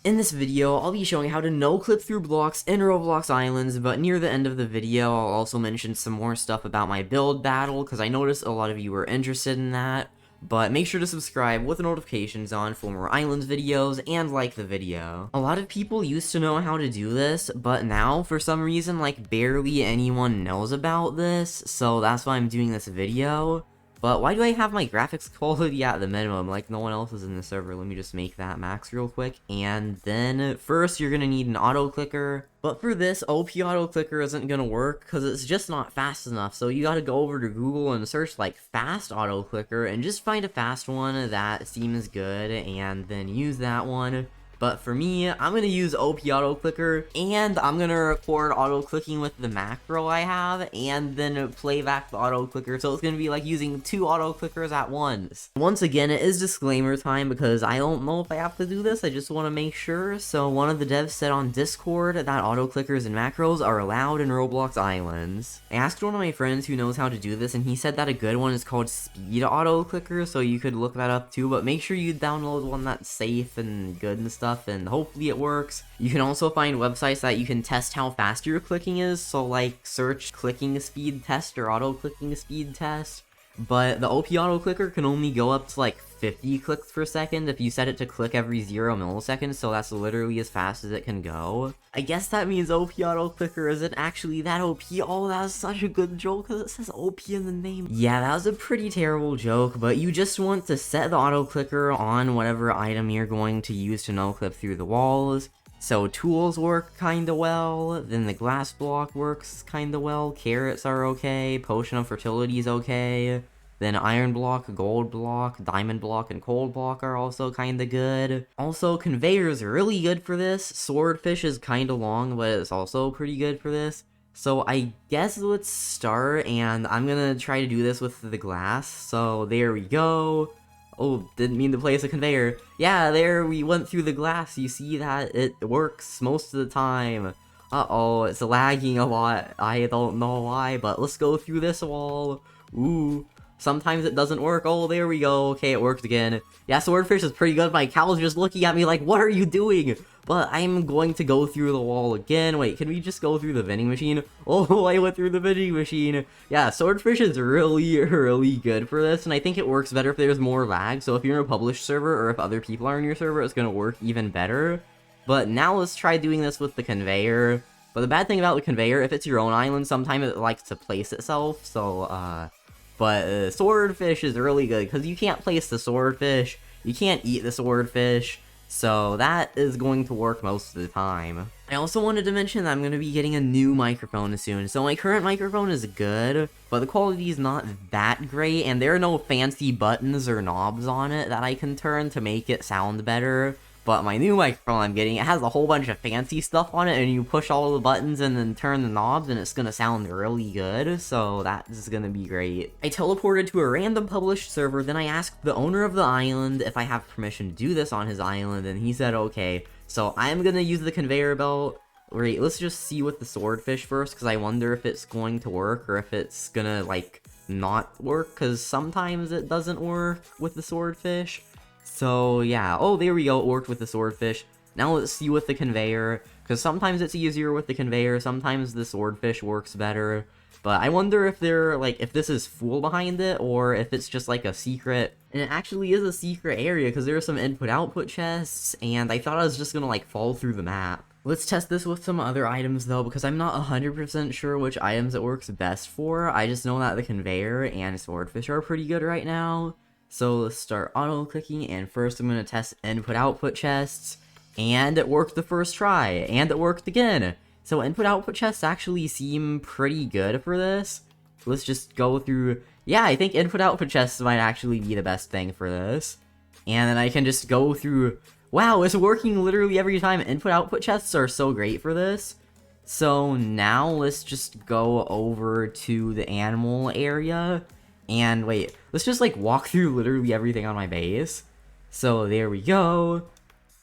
In this video, I'll be showing how to no-clip through blocks in Roblox Islands, but near the end of the video, I'll also mention some more stuff about my build battle, because I noticed a lot of you were interested in that. But make sure to subscribe with the notifications on for more Islands videos, and like the video. A lot of people used to know how to do this, but now, for some reason, like, barely anyone knows about this, so that's why I'm doing this video. But why do I have my graphics quality at the minimum? Like, no one else is in the server. Let me just make that max real quick. And then, first, you're gonna need an Autoclicker. But for this, OP Autoclicker isn't gonna work, because it's just not fast enough. So you gotta go over to Google and search, like, fast Autoclicker, and just find a fast one that seems good, and then use that one. But for me, I'm going to use OP Autoclicker, and I'm going to record auto-clicking with the macro I have, and then play back the auto-clicker, so it's going to be like using two auto-clickers at once. Once again, it is disclaimer time, because I don't know if I have to do this, I just want to make sure. So one of the devs said on Discord that auto-clickers and macros are allowed in Roblox Islands. I asked one of my friends who knows how to do this, and he said that a good one is called Speed Autoclicker, so you could look that up too, but make sure you download one that's safe and good and stuff, and hopefully it works. You can also find websites that you can test how fast your clicking is, so like search clicking speed test or auto clicking speed test. But the OP auto clicker can only go up to like 50 clicks per second if you set it to click every 0 milliseconds, so that's literally as fast as it can go. I guess that means OP auto clicker isn't actually that OP. Oh, that was such a good joke because it says OP in the name. Yeah, that was a pretty terrible joke, but you just want to set the auto clicker on whatever item you're going to use to no clip through the walls. So tools work kinda well, then the glass block works kinda well, carrots are okay, potion of fertility is okay, then iron block, gold block, diamond block, and cold block are also kinda good. Also, conveyor is really good for this. Swordfish is kinda long, but it's also pretty good for this. So I guess let's start, and I'm gonna try to do this with the glass. So there we go. Oh, didn't mean to place a conveyor. Yeah, there we went through the glass. You see that it works most of the time. Uh-oh, it's lagging a lot. I don't know why, but let's go through this wall. Ooh, sometimes it doesn't work. Oh, there we go. Okay, it worked again. Yeah, swordfish is pretty good. My cow's just looking at me like, what are you doing? But I'm going to go through the wall again. Wait, can we just go through the vending machine? Oh, I went through the vending machine. Yeah, swordfish is really good for this, and I think it works better if there's more lag. So if you're in a published server, or if other people are in your server, it's going to work even better. But now let's try doing this with the conveyor. But the bad thing about the conveyor, if it's your own island, sometimes it likes to place itself. So, but swordfish is really good, because you can't place the swordfish. You can't eat the swordfish. So that is going to work most of the time. I also wanted to mention that I'm going to be getting a new microphone soon. So my current microphone is good, but the quality is not that great, and there are no fancy buttons or knobs on it that I can turn to make it sound better. But my new microphone I'm getting, it has a whole bunch of fancy stuff on it, and you push all the buttons and then turn the knobs, and it's gonna sound really good, so that is gonna be great. I teleported to a random published server, then I asked the owner of the island if I have permission to do this on his island, and he said okay. So I'm gonna use the conveyor belt. Wait, let's just see with the swordfish first, because I wonder if it's going to work, or if it's gonna, like, not work, because sometimes it doesn't work with the swordfish. So yeah, oh there we go, it worked with the swordfish. Now let's see with the conveyor, because sometimes it's easier with the conveyor, sometimes the swordfish works better. But I wonder if they're, like, if this is full behind it, or if it's just like a secret. And it actually is a secret area, because there are some input-output chests, and I thought I was just gonna, like, fall through the map. Let's test this with some other items, though, because I'm not 100% sure which items it works best for. I just know that the conveyor and swordfish are pretty good right now. So let's start auto-clicking, and first I'm going to test input-output chests, and it worked the first try, and it worked again. So input-output chests actually seem pretty good for this. Let's just go through, yeah, I think input-output chests might actually be the best thing for this. And then I can just go through, wow, it's working literally every time. Input-output chests are so great for this. So now let's just go over to the animal area. And wait, let's just like walk through literally everything on my base. So there we go.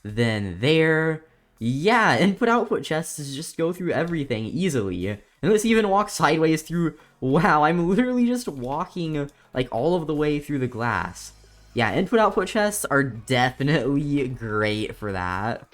Then there. Yeah, input-output chests is just go through everything easily. And let's even walk sideways through. Wow, I'm literally just walking like all of the way through the glass. Yeah, input-output chests are definitely great for that.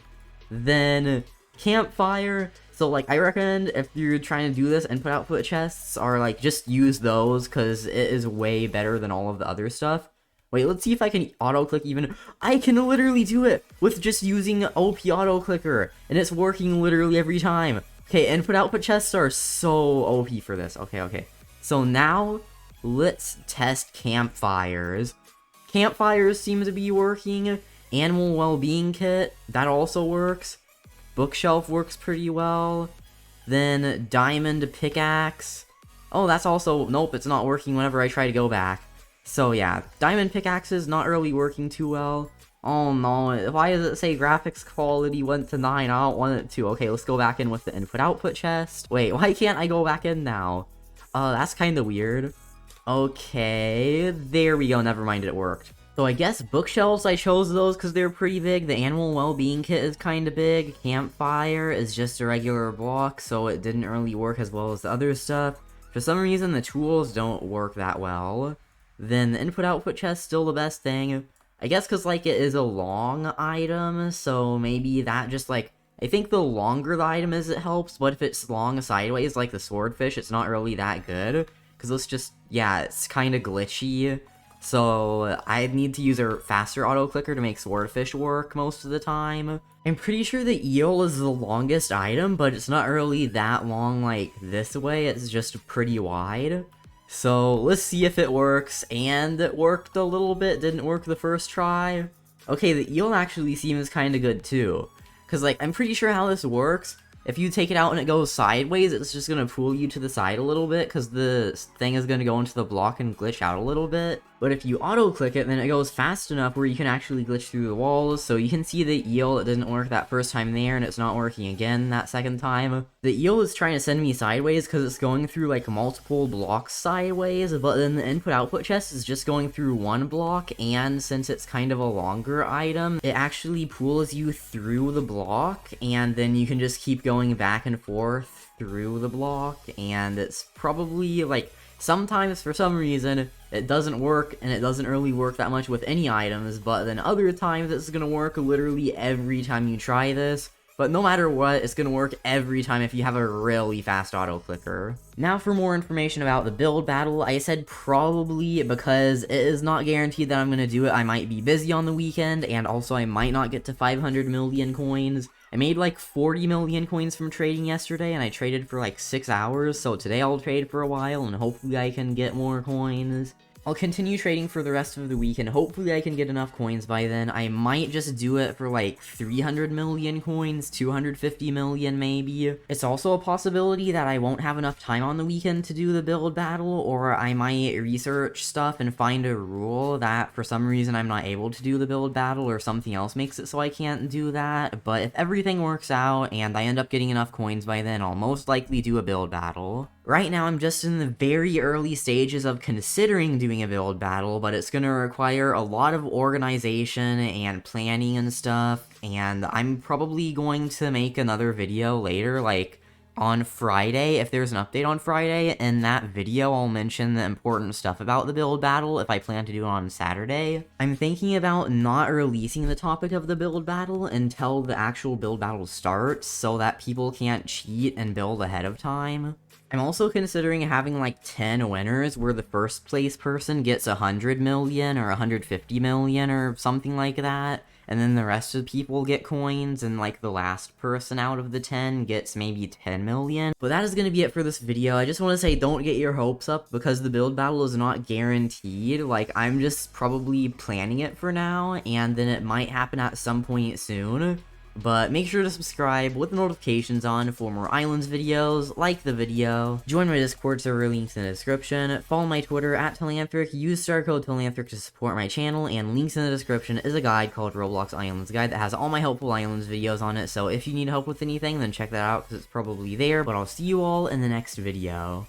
Then campfire. So like I recommend if you're trying to do this, input output chests are like just use those because it is way better than all of the other stuff. Wait, let's see if I can auto-click even. I can literally do it with just using OP Autoclicker, and it's working literally every time. Okay, input-output chests are so OP for this. Okay. So now, let's test campfires. Campfires seem to be working. Animal well-being kit, that also works. Bookshelf works pretty well. Then diamond pickaxe. Oh, that's also, nope, it's not working whenever I try to go back. So yeah, diamond pickaxe is not really working too well. Oh no, why does it say graphics quality went to 9? I don't want it to. Okay, let's go back in with the input-output chest. Wait, why can't I go back in now? That's kind of weird. Okay, there we go, never mind, it worked. So I guess bookshelves, I chose those because they're pretty big. The animal well-being kit is kind of big. Campfire is just a regular block, so it didn't really work as well as the other stuff. For some reason, the tools don't work that well. Then the input-output chest still the best thing. I guess because, like, it is a long item, so maybe that just, like... I think the longer the item is, it helps, but if it's long sideways, like the swordfish, it's not really that good. Because it's just, yeah, it's kind of glitchy. So I need to use a faster auto-clicker to make swordfish work most of the time. I'm pretty sure the eel is the longest item, but it's not really that long like this way, it's just pretty wide. So let's see if it works, and it worked a little bit, didn't work the first try. Okay, the eel actually seems kind of good too. Because like, I'm pretty sure how this works. If you take it out and it goes sideways, it's just going to pull you to the side a little bit, because the thing is going to go into the block and glitch out a little bit. But if you auto-click it, then it goes fast enough where you can actually glitch through the walls, so you can see the eel, it didn't work that first time there, and it's not working again that second time. The eel is trying to send me sideways because it's going through, like, multiple blocks sideways, but then the input-output chest is just going through one block, and since it's kind of a longer item, it actually pulls you through the block, and then you can just keep going back and forth through the block, and it's probably, like, sometimes, for some reason, it doesn't work, and it doesn't really work that much with any items, but then other times it's gonna work literally every time you try this. But no matter what, it's gonna work every time if you have a really fast auto-clicker. Now for more information about the build battle, I said probably because it is not guaranteed that I'm gonna do it. I might be busy on the weekend, and also I might not get to 500 million coins. I made like 40 million coins from trading yesterday, and I traded for like 6 hours, so today I'll trade for a while, and hopefully I can get more coins. I'll continue trading for the rest of the week, and hopefully I can get enough coins by then. I might just do it for like 300 million coins, 250 million maybe. It's also a possibility that I won't have enough time on the weekend to do the build battle, or I might research stuff and find a rule that for some reason I'm not able to do the build battle, or something else makes it so I can't do that. But if everything works out and I end up getting enough coins by then, I'll most likely do a build battle. Right now, I'm just in the very early stages of considering doing a build battle, but it's gonna require a lot of organization and planning and stuff, and I'm probably going to make another video later, like, on Friday, if there's an update on Friday. In that video, I'll mention the important stuff about the build battle if I plan to do it on Saturday. I'm thinking about not releasing the topic of the build battle until the actual build battle starts, so that people can't cheat and build ahead of time. I'm also considering having like 10 winners where the first place person gets 100 million or 150 million or something like that, and then the rest of the people get coins, and like the last person out of the 10 gets maybe 10 million. But that is going to be it for this video. I just want to say don't get your hopes up because the build battle is not guaranteed. Like, I'm just probably planning it for now, and then it might happen at some point soon. But make sure to subscribe with the notifications on for more Islands videos, like the video, join my Discord server, links in the description, follow my Twitter at Telanthric, use star code Telanthric to support my channel, and links in the description is a guide called Roblox Islands Guide that has all my helpful Islands videos on it, so if you need help with anything, then check that out because it's probably there, but I'll see you all in the next video.